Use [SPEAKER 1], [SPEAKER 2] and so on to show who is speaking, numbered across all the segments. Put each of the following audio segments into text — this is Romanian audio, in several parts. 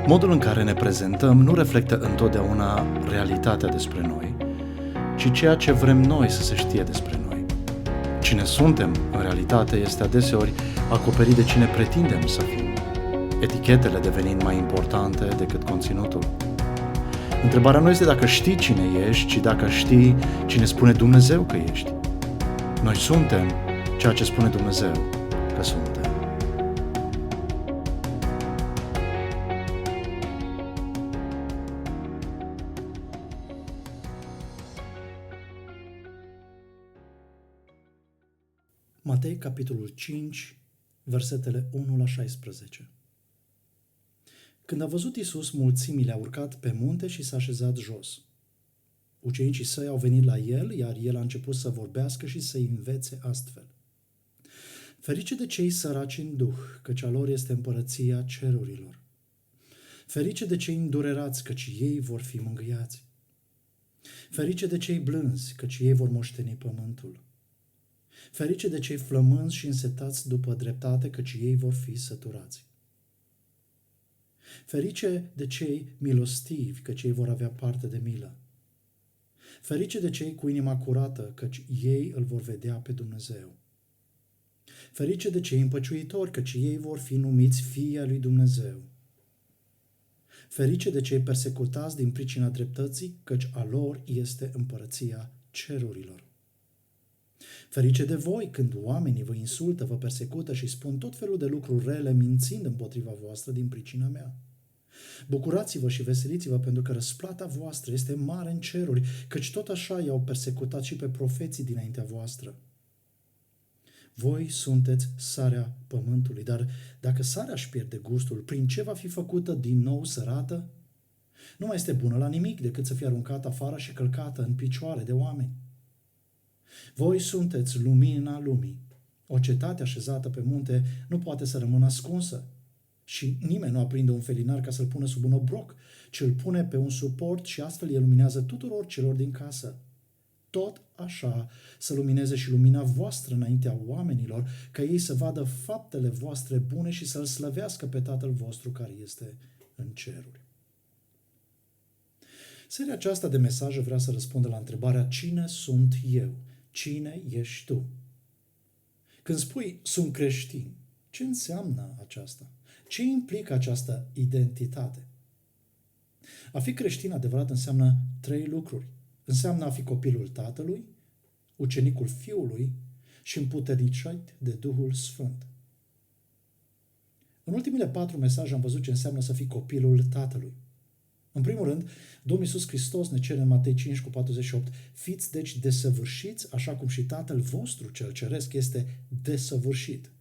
[SPEAKER 1] Modul în care ne prezentăm nu reflectă întotdeauna realitatea despre noi, ci ceea ce vrem noi să se știe despre noi. Cine suntem, în realitate, este adeseori acoperit de cine pretindem să fim, etichetele devenind mai importante decât conținutul. Întrebarea nu este dacă știi cine ești, ci dacă știi cine spune Dumnezeu că ești. Noi suntem ceea ce spune Dumnezeu că suntem. Matei, capitolul 5, versetele 1 la 16. Când a văzut Iisus mulțimile, a urcat pe munte și s-a așezat jos. Ucenicii săi au venit la el, iar el a început să vorbească și să-i învețe astfel. Ferice de cei săraci în duh, căci a lor este împărăția cerurilor. Ferice de cei îndurerați, căci ei vor fi mângâiați. Ferice de cei blânzi, căci ei vor moșteni pământul. Ferice de cei flămânzi și însetați după dreptate, căci ei vor fi săturați. Ferice de cei milostivi, căci ei vor avea parte de milă. Ferice de cei cu inima curată, căci ei îl vor vedea pe Dumnezeu. Ferice de cei împăciuitori, căci ei vor fi numiți fii ai lui Dumnezeu. Ferice de cei persecutați din pricina dreptății, căci a lor este împărăția cerurilor. Ferice de voi când oamenii vă insultă, vă persecută și spun tot felul de lucruri rele, mințind împotriva voastră din pricina mea. Bucurați-vă și veseliți-vă, pentru că răsplata voastră este mare în ceruri, căci tot așa i-au persecutat și pe profeții dinaintea voastră. Voi sunteți sarea pământului, dar dacă sarea își pierde gustul, prin ce va fi făcută din nou sărată? Nu mai este bună la nimic decât să fie aruncată afară și călcată în picioare de oameni. Voi sunteți lumina lumii. O cetate așezată pe munte nu poate să rămână ascunsă. Și nimeni nu aprinde un felinar ca să-l pună sub un obroc, ci îl pune pe un suport și astfel el luminează tuturor celor din casă. Tot așa să lumineze și lumina voastră înaintea oamenilor, ca ei să vadă faptele voastre bune și să-L slăvească pe Tatăl vostru care este în ceruri. Seria aceasta de mesaje vrea să răspundă la întrebarea: cine sunt eu? Cine ești tu? Când spui sunt creștin, ce înseamnă aceasta? Ce implică această identitate? A fi creștin adevărat înseamnă 3 lucruri. Înseamnă a fi copilul Tatălui, ucenicul Fiului și împuternicit de Duhul Sfânt. În ultimele 4 mesaje am văzut ce înseamnă să fii copilul Tatălui. În primul rând, Domnul Iisus Hristos ne cere în Matei 5:48: fiți deci desăvârșiți, așa cum și Tatăl vostru cel ceresc este desăvârșit.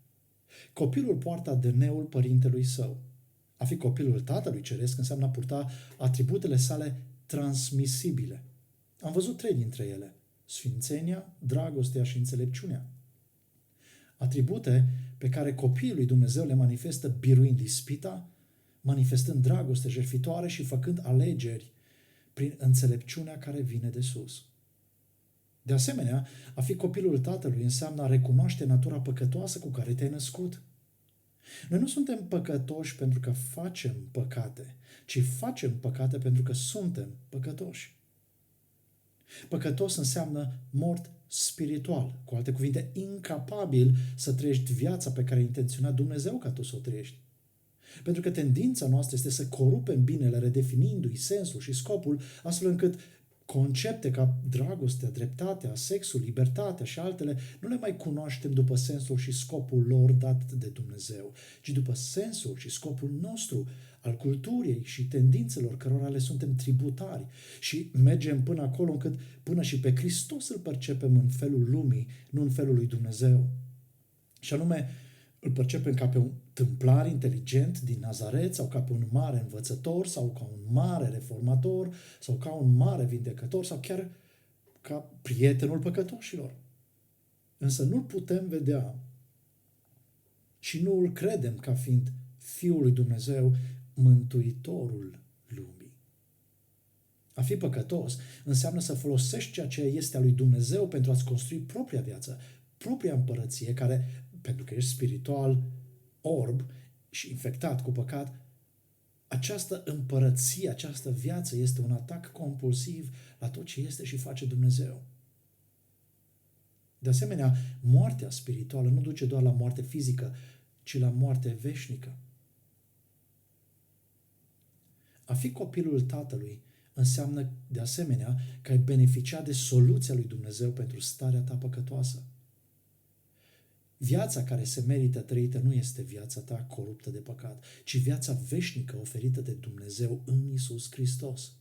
[SPEAKER 1] Copilul poartă ADN-ul părintelui său. A fi copilul Tatălui ceresc înseamnă a purta atributele sale transmisibile. Am văzut 3 dintre ele: sfințenia, dragostea și înțelepciunea. Atribute pe care copiii lui Dumnezeu le manifestă biruind ispita, manifestând dragoste jertfitoare și făcând alegeri prin înțelepciunea care vine de sus. De asemenea, a fi copilul Tatălui înseamnă a recunoaște natura păcătoasă cu care te-ai născut. Noi nu suntem păcătoși pentru că facem păcate, ci facem păcate pentru că suntem păcătoși. Păcătos înseamnă mort spiritual, cu alte cuvinte, incapabil să trăiești viața pe care a intenționat Dumnezeu ca tu să o trăiești. Pentru că tendința noastră este să corupem binele, redefinindu-i sensul și scopul, astfel încât concepte ca dragostea, dreptatea, sexul, libertatea și altele nu le mai cunoaștem după sensul și scopul lor dat de Dumnezeu, ci după sensul și scopul nostru, al culturii și tendințelor cărora le suntem tributari, și mergem până acolo încât până și pe Hristos îl percepem în felul lumii, nu în felul lui Dumnezeu. Și anume, îl percepem ca pe un tâmplar inteligent din Nazaret sau ca pe un mare învățător sau ca un mare reformator sau ca un mare vindecător sau chiar ca prietenul păcătoșilor. Însă nu-l putem vedea și nu îl credem ca fiind Fiul lui Dumnezeu, Mântuitorul lumii. A fi păcătos înseamnă să folosești ceea ce este a lui Dumnezeu pentru a-ți construi propria viață, propria împărăție, care, pentru că ești spiritual orb și infectat cu păcat, Această împărăție, această viață este un atac compulsiv la tot ce este și face Dumnezeu. De asemenea, moartea spirituală nu duce doar la moarte fizică, ci la moarte veșnică. A fi copilul Tatălui înseamnă, de asemenea, că ai beneficiat de soluția lui Dumnezeu pentru starea ta păcătoasă. Viața care se merită trăită nu este viața ta coruptă de păcat, ci viața veșnică oferită de Dumnezeu în Iisus Hristos.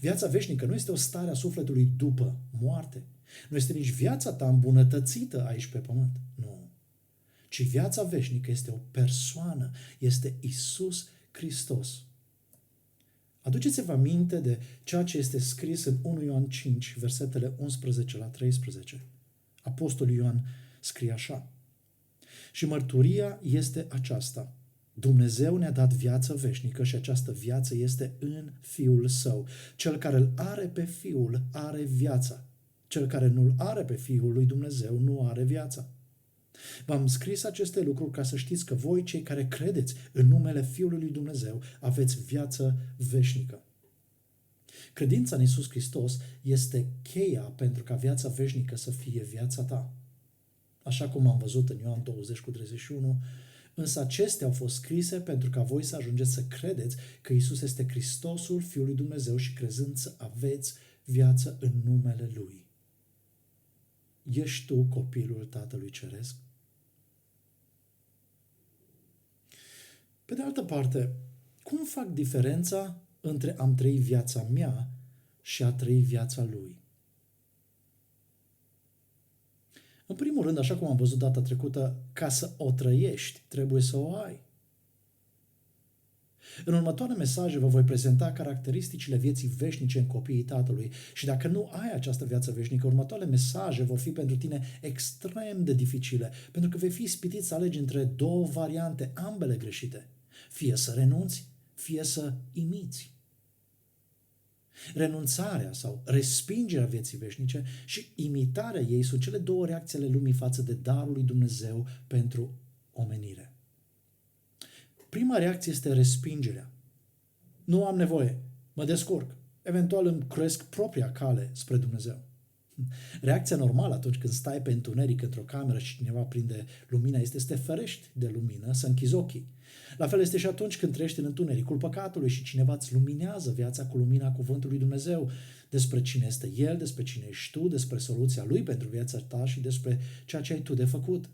[SPEAKER 1] Viața veșnică nu este o stare a sufletului după moarte. Nu este nici viața ta îmbunătățită aici pe pământ. Nu. Ci viața veșnică este o persoană, este Iisus Hristos. Aduceți-vă aminte de ceea ce este scris în 1 Ioan 5, versetele 11 la 13. Apostolul Ioan scrie așa: și mărturia este aceasta: Dumnezeu ne-a dat viață veșnică și această viață este în Fiul Său. Cel care îl are pe Fiul are viața. Cel care nu-l are pe Fiul lui Dumnezeu nu are viața. V-am scris aceste lucruri ca să știți că voi, cei care credeți în numele Fiului lui Dumnezeu, aveți viață veșnică. Credința în Iisus Hristos este cheia pentru ca viața veșnică să fie viața ta. Așa cum am văzut în Ioan 20:31, însă acestea au fost scrise pentru ca voi să ajungeți să credeți că Iisus este Hristosul Fiul lui Dumnezeu și crezând să aveți viață în numele Lui. Ești tu copilul Tatălui Ceresc? Pe de altă parte, cum fac diferența între a trăi viața mea și a trăi viața Lui? În primul rând, așa cum am văzut data trecută, ca să o trăiești, trebuie să o ai. În următoarele mesaje vă voi prezenta caracteristicile vieții veșnice în copiii Tatălui și dacă nu ai această viață veșnică, următoarele mesaje vor fi pentru tine extrem de dificile, pentru că vei fi ispitit să alegi între două variante, ambele greșite. Fie să renunți, fie să imiți. Renunțarea sau respingerea vieții veșnice și imitarea ei sunt cele două reacții ale lumii față de darul lui Dumnezeu pentru omenire. Prima reacție este respingerea. Nu am nevoie, mă descurc, eventual îmi cresc propria cale spre Dumnezeu. Reacția normală atunci când stai pe întuneric într-o cameră și cineva prinde lumina este să te ferești de lumină, să închizi ochii. La fel este și atunci când trăiești în întunericul păcatului și cineva îți luminează viața cu lumina cuvântului Dumnezeu despre cine este El, despre cine ești tu, despre soluția Lui pentru viața ta și despre ceea ce ai tu de făcut.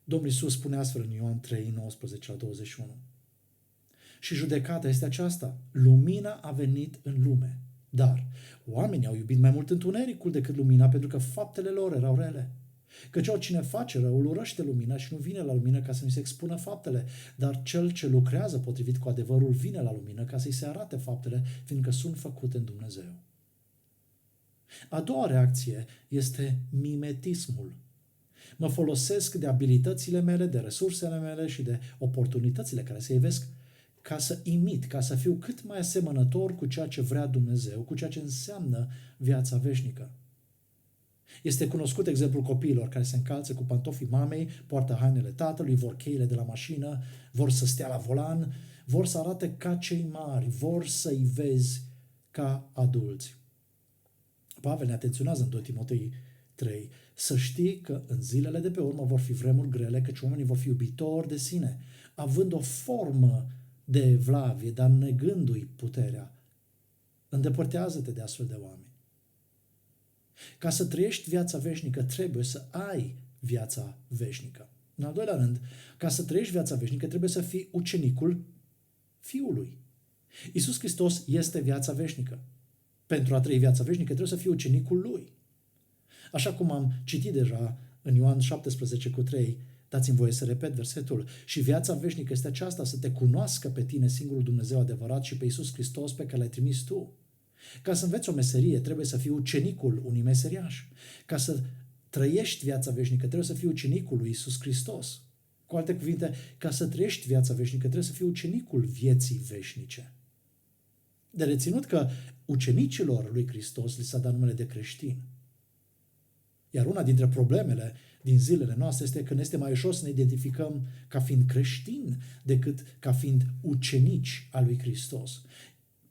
[SPEAKER 1] Domnul Iisus spune astfel în Ioan 3, 19-21. Și judecata este aceasta: lumina a venit în lume, dar oamenii au iubit mai mult întunericul decât lumina pentru că faptele lor erau rele. Căci oricine face răul urăște lumina și nu vine la lumină ca să nu se expună faptele, dar cel ce lucrează potrivit cu adevărul vine la lumină ca să-i se arate faptele, fiindcă sunt făcute în Dumnezeu. A doua reacție este mimetismul. Mă folosesc de abilitățile mele, de resursele mele și de oportunitățile care se ivesc ca să imit, ca să fiu cât mai asemănător cu ceea ce vrea Dumnezeu, cu ceea ce înseamnă viața veșnică. Este cunoscut exemplul copiilor care se încalță cu pantofii mamei, poartă hainele tatălui, vor cheile de la mașină, vor să stea la volan, vor să arate ca cei mari, vor să-i vezi ca adulți. Pavel ne atenționează în 2 Timotei 3. Să știi că în zilele de pe urmă vor fi vremuri grele, căci oamenii vor fi iubitori de sine, având o formă de evlavie, dar negându-i puterea. Îndepărtează-te de astfel de oameni. Ca să trăiești viața veșnică, trebuie să ai viața veșnică. În al doilea rând, ca să trăiești viața veșnică, trebuie să fii ucenicul Fiului. Iisus Hristos este viața veșnică. Pentru a trăi viața veșnică, trebuie să fii ucenicul Lui. Așa cum am citit deja în Ioan 17:3, dați-mi voie să repet versetul: și viața veșnică este aceasta, să te cunoască pe tine, singurul Dumnezeu adevărat, și pe Iisus Hristos pe care l-ai trimis tu. Ca să înveți o meserie, trebuie să fii ucenicul unui meseriaș. Ca să trăiești viața veșnică, trebuie să fii ucenicul lui Iisus Hristos. Cu alte cuvinte, ca să trăiești viața veșnică, trebuie să fii ucenicul vieții veșnice. De reținut că ucenicilor lui Hristos li s-a dat numele de creștini. Iar una dintre problemele din zilele noastre este că ne este mai ușor să ne identificăm ca fiind creștini decât ca fiind ucenici al lui Hristos.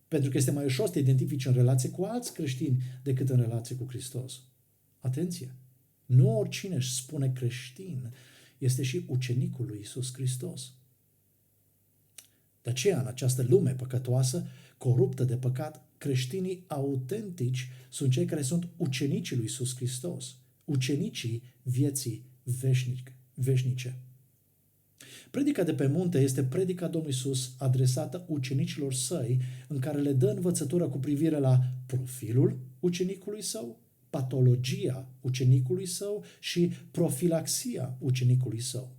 [SPEAKER 1] Pentru că este mai ușor să te identifici în relație cu alți creștini decât în relație cu Hristos. Atenție! Nu oricine își spune creștin este și ucenicul lui Iisus Hristos. De aceea, în această lume păcătoasă, coruptă de păcat, creștinii autentici sunt cei care sunt ucenicii lui Iisus Hristos, ucenicii vieții veșnice. Predica de pe munte este predica Domnului Iisus adresată ucenicilor săi, în care le dă învățătură cu privire la profilul ucenicului său, patologia ucenicului său și profilaxia ucenicului său.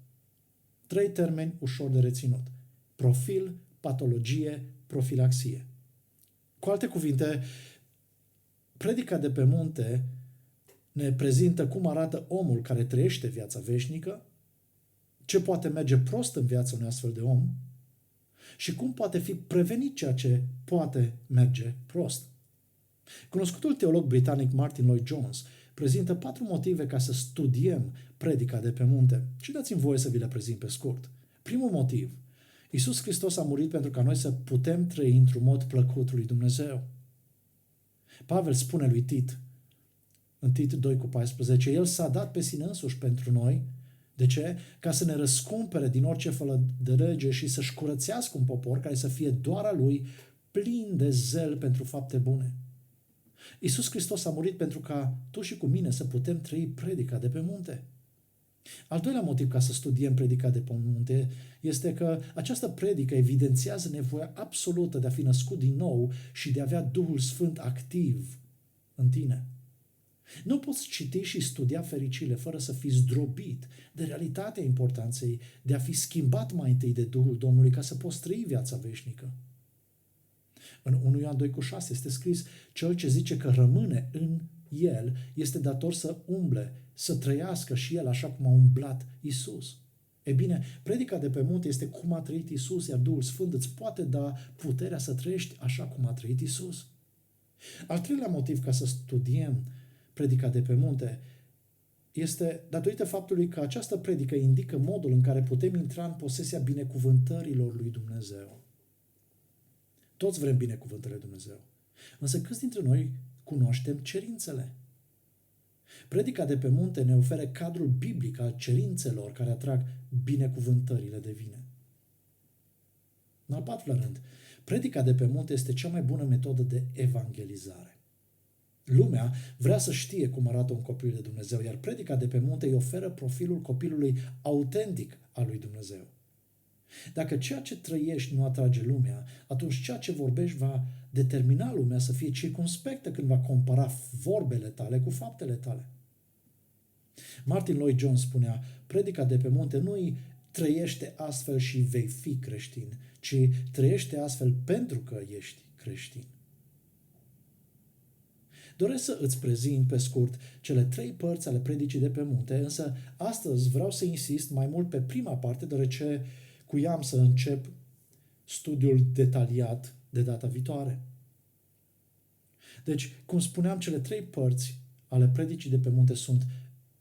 [SPEAKER 1] 3 termeni ușor de reținut. Profil, patologie, profilaxie. Cu alte cuvinte, predica de pe munte ne prezintă cum arată omul care trăiește viața veșnică, ce poate merge prost în viața unui astfel de om și cum poate fi prevenit ceea ce poate merge prost. Cunoscutul teolog britanic Martin Lloyd-Jones prezintă 4 motive ca să studiem predica de pe munte și dați-mi voie să vi le prezint pe scurt. Primul motiv: Iisus Hristos a murit pentru ca noi să putem trăi într-un mod plăcut lui Dumnezeu. Pavel spune lui Tit, în Tit 2:14, El s-a dat pe sine însuși pentru noi. De ce? Ca să ne răscumpere din orice fără de lege și să-și curățească un popor care să fie doar a Lui, plin de zel pentru fapte bune. Iisus Hristos a murit pentru ca tu și cu mine să putem trăi predica de pe munte. Al doilea motiv ca să studiem predica de pe munte este că această predică evidențiază nevoia absolută de a fi născut din nou și de a avea Duhul Sfânt activ în tine. Nu poți citi și studia fericire fără să fii zdrobit de realitatea importanței de a fi schimbat mai întâi de Duhul Domnului ca să poți trăi viața veșnică. În 1 Ioan 2:6 este scris: cel ce zice că rămâne în el este dator să umble, să trăiască și el așa cum a umblat Isus. E bine, predica de pe munte este cum a trăit Isus, iar Duhul Sfânt îți poate da puterea să trăiești așa cum a trăit Isus. Al treilea motiv ca să studiem predica de pe munte este datorită faptului că această predică indică modul în care putem intra în posesia binecuvântărilor lui Dumnezeu. Toți vrem binecuvântările lui Dumnezeu. Însă câți dintre noi cunoaștem cerințele? Predica de pe munte ne oferă cadrul biblic al cerințelor care atrag binecuvântările divine. În al patrulea rând, predica de pe munte este cea mai bună metodă de evangelizare. Lumea vrea să știe cum arată un copil de Dumnezeu, iar predica de pe munte îi oferă profilul copilului autentic al lui Dumnezeu. Dacă ceea ce trăiești nu atrage lumea, atunci ceea ce vorbești va determina lumea să fie circumspectă când va compara vorbele tale cu faptele tale. Martin Lloyd-Jones spunea: predica de pe munte nu îi trăiește astfel și vei fi creștin, ci trăiește astfel pentru că ești creștin. Doresc să îți prezint pe scurt cele 3 părți ale predicii de pe munte, însă astăzi vreau să insist mai mult pe prima parte, deoarece cu ea am să încep studiul detaliat de data viitoare. Deci, cum spuneam, cele 3 părți ale predicii de pe munte sunt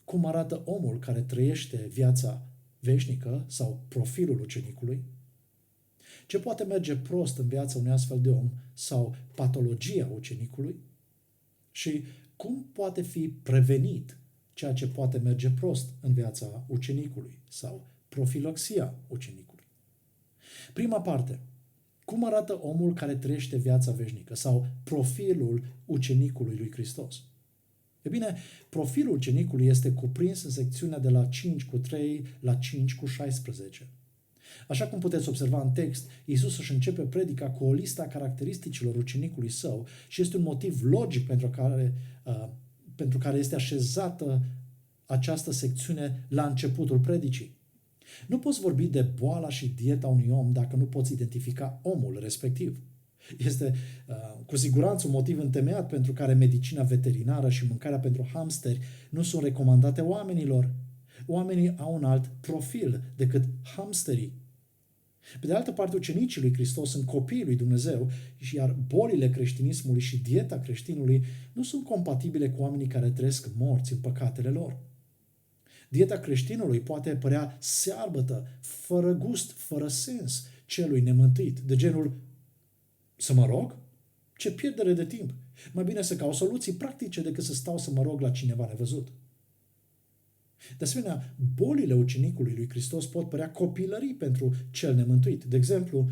[SPEAKER 1] cum arată omul care trăiește viața veșnică sau profilul ucenicului, ce poate merge prost în viața unui astfel de om sau patologia ucenicului și cum poate fi prevenit ceea ce poate merge prost în viața ucenicului sau profilaxia ucenicului. Prima parte. Cum arată omul care trăiește viața veșnică sau profilul ucenicului lui Hristos? E bine, profilul ucenicului este cuprins în secțiunea de la 5:3 la 5:16. Așa cum puteți observa în text, Iisus își începe predica cu o listă a caracteristicilor ucenicului său și este un motiv logic pentru care este așezată această secțiune la începutul predicii. Nu poți vorbi de boala și dieta unui om dacă nu poți identifica omul respectiv. Este cu siguranță un motiv întemeiat pentru care medicina veterinară și mâncarea pentru hamsteri nu sunt recomandate oamenilor. Oamenii au un alt profil decât hamsterii. Pe de altă parte, ucenicii lui Hristos sunt copiii lui Dumnezeu, iar bolile creștinismului și dieta creștinului nu sunt compatibile cu oamenii care trăiesc morți în păcatele lor. Dieta creștinului poate părea searbătă, fără gust, fără sens celui nemântuit, de genul: să mă rog? Ce pierdere de timp! Mai bine să caut soluții practice decât să stau să mă rog la cineva nevăzut. De asemenea, bolile ucenicului lui Hristos pot părea copilării pentru cel nemântuit. De exemplu: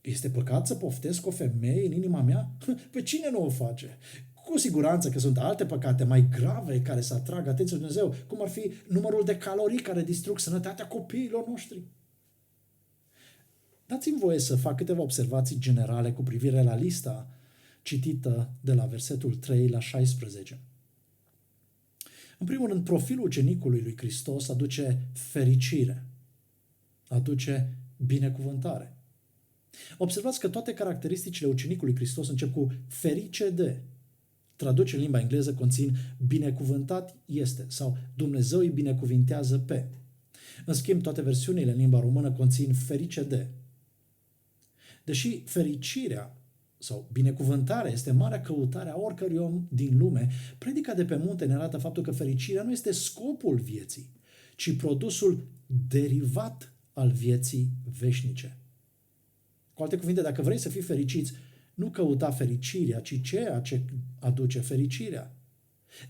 [SPEAKER 1] este păcat să poftesc o femeie în inima mea? Pe cine nu o face? Cu siguranță că sunt alte păcate mai grave care să atragă atenția lui Dumnezeu, cum ar fi numărul de calorii care distrug sănătatea copiilor noștri. Dați-mi voie să fac câteva observații generale cu privire la lista citită de la versetul 3 la 16. În primul rând, profilul ucenicului lui Hristos aduce fericire, aduce binecuvântare. Observați că toate caracteristicile ucenicului Hristos încep cu ferice de. Traduce în limba engleză conțin binecuvântat este sau Dumnezeu îi binecuvintează pe. În schimb, toate versiunile în limba română conțin ferice de. Deși fericirea sau binecuvântarea este marea căutare a oricărui om din lume, predica de pe munte ne arată faptul că fericirea nu este scopul vieții, ci produsul derivat al vieții veșnice. Cu alte cuvinte, dacă vrei să fii fericiți, nu căuta fericirea, ci ceea ce aduce fericirea.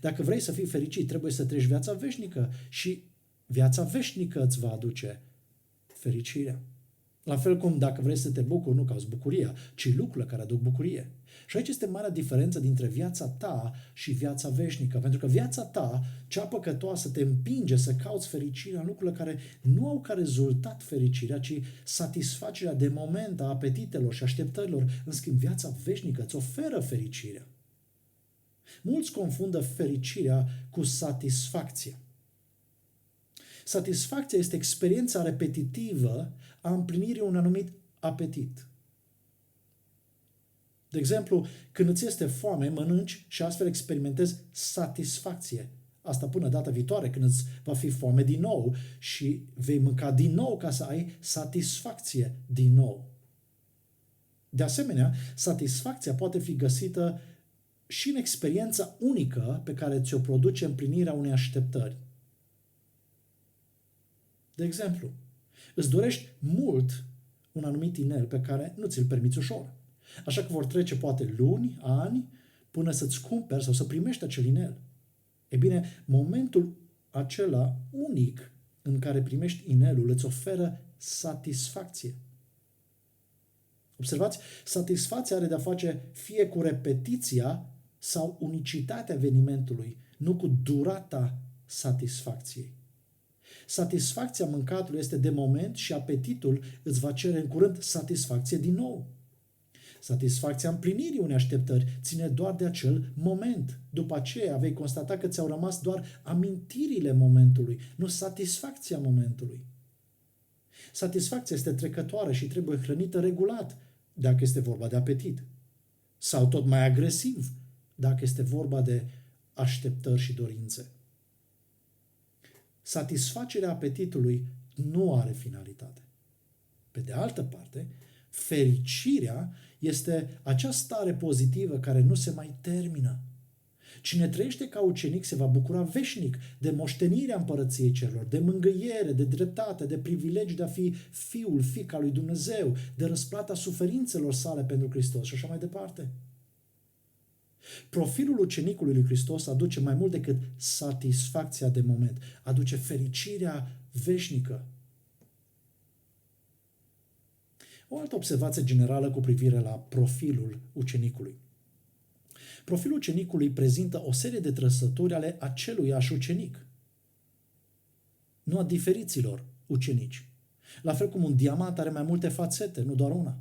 [SPEAKER 1] Dacă vrei să fii fericit, trebuie să treci viața veșnică și viața veșnică îți va aduce fericirea. La fel cum dacă vrei să te bucuri, nu cauți bucuria, ci lucrurile care aduc bucurie. Și aici este marea diferență dintre viața ta și viața veșnică. Pentru că viața ta, cea păcătoasă, te împinge să cauți fericirea în lucrurile care nu au ca rezultat fericirea, ci satisfacerea de moment a apetitelor și așteptărilor. În schimb, viața veșnică îți oferă fericirea. Mulți confundă fericirea cu satisfacția. Satisfacția este experiența repetitivă a împlinirii unui anumit apetit. De exemplu, când îți este foame, mănânci și astfel experimentezi satisfacție. Asta până data viitoare, când îți va fi foame din nou și vei mânca din nou ca să ai satisfacție din nou. De asemenea, satisfacția poate fi găsită și în experiența unică pe care ți-o produce împlinirea unei așteptări. De exemplu, îți dorești mult un anumit inel pe care nu ți-l permiți ușor. Așa că vor trece poate luni, ani, până să-ți cumperi sau să primești acel inel. E bine, momentul acela unic în care primești inelul îți oferă satisfacție. Observați, satisfacția are de-a face fie cu repetiția sau unicitatea evenimentului, nu cu durata satisfacției. Satisfacția mâncatului este de moment și apetitul îți va cere în curând satisfacție din nou. Satisfacția împlinirii unei așteptări ține doar de acel moment. După aceea vei constata că ți-au rămas doar amintirile momentului, nu satisfacția momentului. Satisfacția este trecătoare și trebuie hrănită regulat, dacă este vorba de apetit. Sau tot mai agresiv, dacă este vorba de așteptări și dorințe. Satisfacerea apetitului nu are finalitate. Pe de altă parte, fericirea este acea stare pozitivă care nu se mai termină. Cine trăiește ca ucenic se va bucura veșnic de moștenirea împărăției cerurilor, de mângâiere, de dreptate, de privilegiu de a fi fiul, fiica lui Dumnezeu, de răsplata suferințelor sale pentru Hristos și așa mai departe. Profilul ucenicului lui Hristos aduce mai mult decât satisfacția de moment, aduce fericirea veșnică. O altă observație generală cu privire la profilul ucenicului. Profilul ucenicului prezintă o serie de trăsături ale aceluiași ucenic, nu a diferiților ucenici. La fel cum un diamant are mai multe fațete, nu doar una.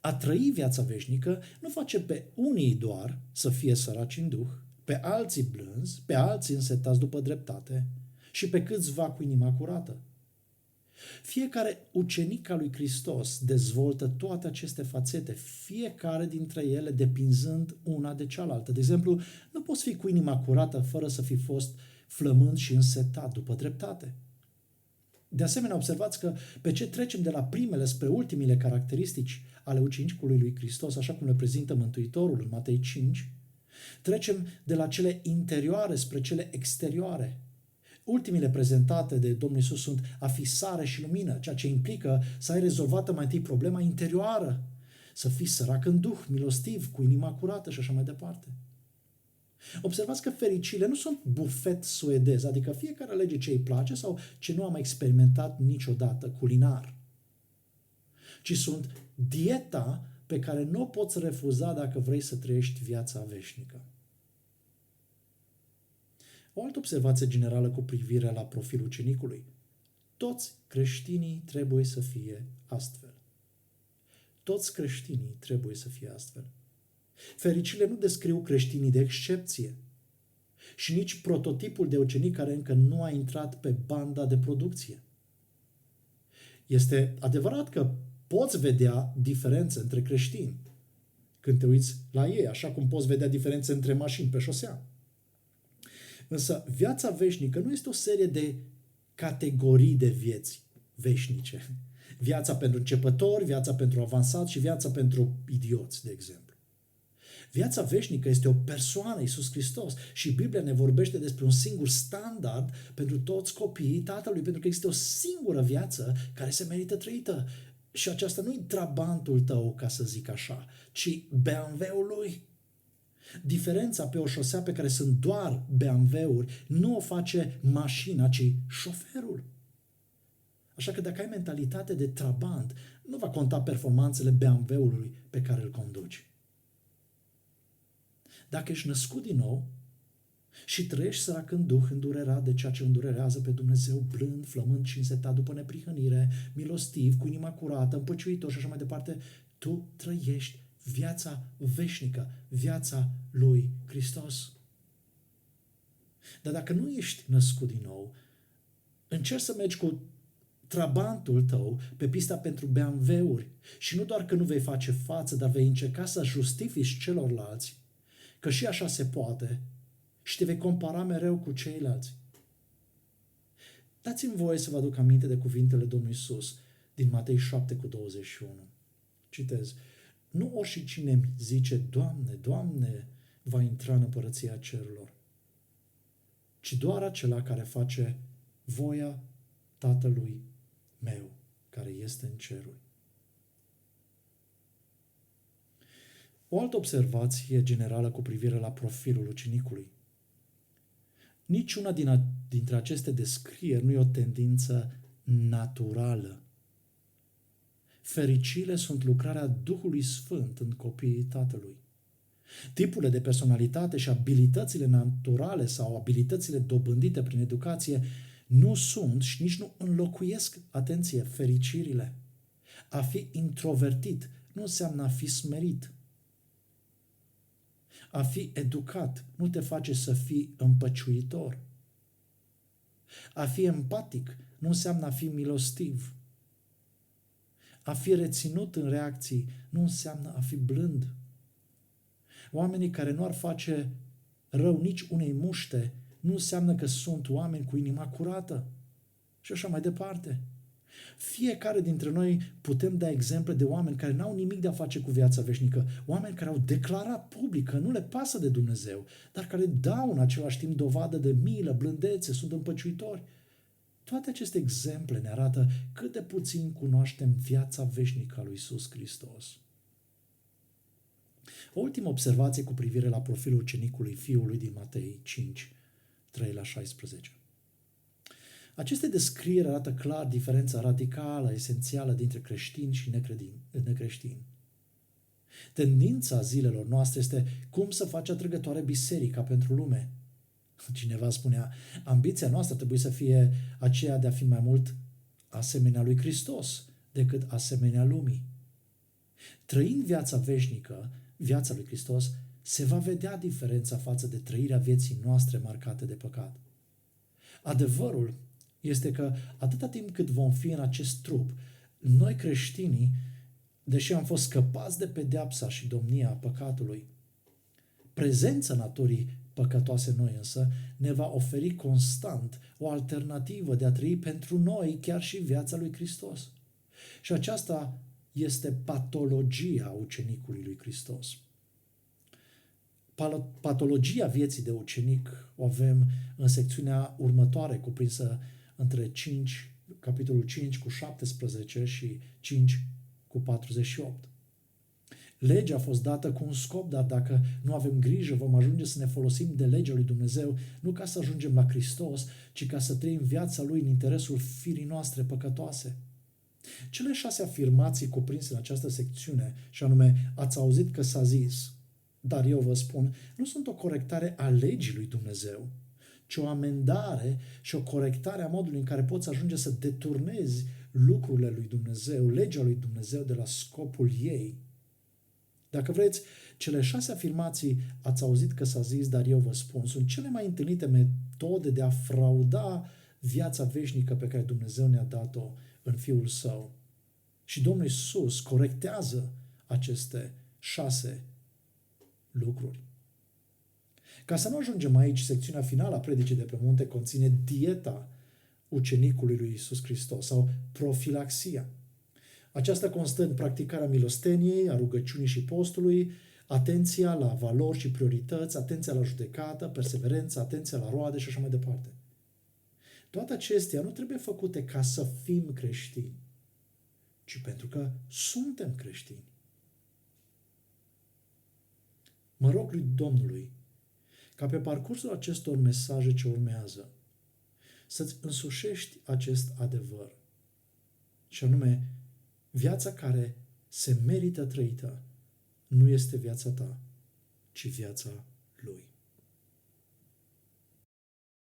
[SPEAKER 1] A trăi viața veșnică nu face pe unii doar să fie săraci în duh, pe alții blânzi, pe alții însetați după dreptate și pe câțiva cu inima curată. Fiecare ucenic al lui Hristos dezvoltă toate aceste fațete, fiecare dintre ele depinzând una de cealaltă. De exemplu, nu poți fi cu inima curată fără să fi fost flămând și însetat după dreptate. De asemenea, observați că pe ce trecem de la primele spre ultimile caracteristici ale ucenicului lui Hristos, așa cum le prezintă Mântuitorul în Matei 5, trecem de la cele interioare spre cele exterioare. Ultimile prezentate de Domnul Iisus sunt a fi sare și lumină, ceea ce implică să ai rezolvată mai întâi problema interioară, să fii sărac în duh, milostiv, cu inima curată și așa mai departe. Observați că fericiile nu sunt bufet suedez, adică fiecare alege ce îi place sau ce nu am experimentat niciodată culinar, ci sunt dieta pe care nu o poți refuza dacă vrei să trăiești viața veșnică. O altă observație generală cu privire la profilul ucenicului. Toți creștinii trebuie să fie astfel. Toți creștinii trebuie să fie astfel. Fericile nu descriu creștinii de excepție și nici prototipul de ucenic care încă nu a intrat pe banda de producție. Este adevărat că poți vedea diferențe între creștini când te uiți la ei, așa cum poți vedea diferențe între mașini pe șosea. Însă viața veșnică nu este o serie de categorii de vieți veșnice. Viața pentru începători, viața pentru avansați și viața pentru idioți, de exemplu. Viața veșnică este o persoană, Iisus Hristos, și Biblia ne vorbește despre un singur standard pentru toți copiii Tatălui, pentru că există o singură viață care se merită trăită. Și aceasta nu-i trabantul tău, ca să zic așa, ci BMW-ul lui. Diferența pe o șosea pe care sunt doar BMW-uri nu o face mașina, ci șoferul. Așa că dacă ai mentalitate de trabant, nu va conta performanțele BMW-ului pe care îl conduci. Dacă ești născut din nou și trăiești sărac în duh, îndurerat de ceea ce îndurerează pe Dumnezeu, blând, flămând și însetat după neprihănire, milostiv, cu inima curată, împăciuitor și așa mai departe, tu trăiești viața veșnică, viața lui Hristos. Dar dacă nu ești născut din nou, încerci să mergi cu trabantul tău pe pista pentru BMW-uri și nu doar că nu vei face față, dar vei încerca să justifici celorlalți că și așa se poate și te vei compara mereu cu ceilalți. Dați-mi voie să vă aduc aminte de cuvintele Domnului Iisus din Matei 7:21. Citez. Nu oricine mi zice, Doamne, Doamne, va intra în împărăția cerurilor, ci doar acela care face voia Tatălui meu, care este în ceruri. O altă observație generală cu privire la profilul ucenicului. Niciuna dintre aceste descrieri nu e o tendință naturală. Fericile sunt lucrarea Duhului Sfânt în copiii Tatălui. Tipurile de personalitate și abilitățile naturale sau abilitățile dobândite prin educație nu sunt și nici nu înlocuiesc, atenție, fericirile. A fi introvertit nu înseamnă a fi smerit. A fi educat nu te face să fii împăciuitor. A fi empatic nu înseamnă a fi milostiv. A fi reținut în reacții nu înseamnă a fi blând. Oamenii care nu ar face rău nici unei muște nu înseamnă că sunt oameni cu inima curată. Și așa mai departe. Fiecare dintre noi putem da exemple de oameni care n-au nimic de a face cu viața veșnică, oameni care au declarat public că nu le pasă de Dumnezeu, dar care dau în același timp dovadă de milă, blândețe, sunt împăciuitori. Toate aceste exemple ne arată cât de puțin cunoaștem viața veșnică a lui Iisus Hristos. O ultimă observație cu privire la profilul ucenicului fiului din Matei 5, 3-16. Aceste descrieri arată clar diferența radicală, esențială dintre creștini și necreștini. Tendința zilelor noastre este cum să faci atrăgătoare biserica pentru lume. Cineva spunea, ambiția noastră trebuie să fie aceea de a fi mai mult asemenea lui Hristos decât asemenea lumii. Trăind viața veșnică, viața lui Hristos, se va vedea diferența față de trăirea vieții noastre marcate de păcat. Adevărul este că atâta timp cât vom fi în acest trup, noi creștinii, deși am fost scăpați de pedeapsa și domnia păcatului, prezența naturii păcătoase noi însă ne va oferi constant o alternativă de a trăi pentru noi chiar și viața lui Hristos. Și aceasta este patologia ucenicului lui Hristos. Patologia vieții de ucenic o avem în secțiunea următoare, cuprinsă între capitolul 5 cu 17 și 5 cu 48. Legea a fost dată cu un scop, dar dacă nu avem grijă, vom ajunge să ne folosim de legea lui Dumnezeu, nu ca să ajungem la Hristos, ci ca să trăim viața Lui în interesul firii noastre păcătoase. Cele 6 afirmații cuprinse în această secțiune, și anume, ați auzit că s-a zis, dar eu vă spun, nu sunt o corectare a legii lui Dumnezeu, ci o amendare și o corectare a modului în care poți ajunge să deturnezi lucrurile lui Dumnezeu, legea lui Dumnezeu de la scopul ei. Dacă vreți, cele 6 afirmații, ați auzit că s-a zis, dar eu vă spun, sunt cele mai întâlnite metode de a frauda viața veșnică pe care Dumnezeu ne-a dat-o în Fiul Său. Și Domnul Iisus corectează aceste 6 lucruri. Ca să nu ajungem aici, secțiunea finală a predicii de pe munte conține dieta ucenicului lui Iisus Hristos sau profilaxia. Aceasta constă în practicarea milosteniei, a rugăciunii și postului, atenția la valori și priorități, atenția la judecată, perseverență, atenția la roade și așa mai departe. Toate acestea nu trebuie făcute ca să fim creștini, ci pentru că suntem creștini. Mă rog lui Domnului ca pe parcursul acestor mesaje ce urmează să-ți însușești acest adevăr, și anume, viața care se merită trăită nu este viața ta, ci viața Lui.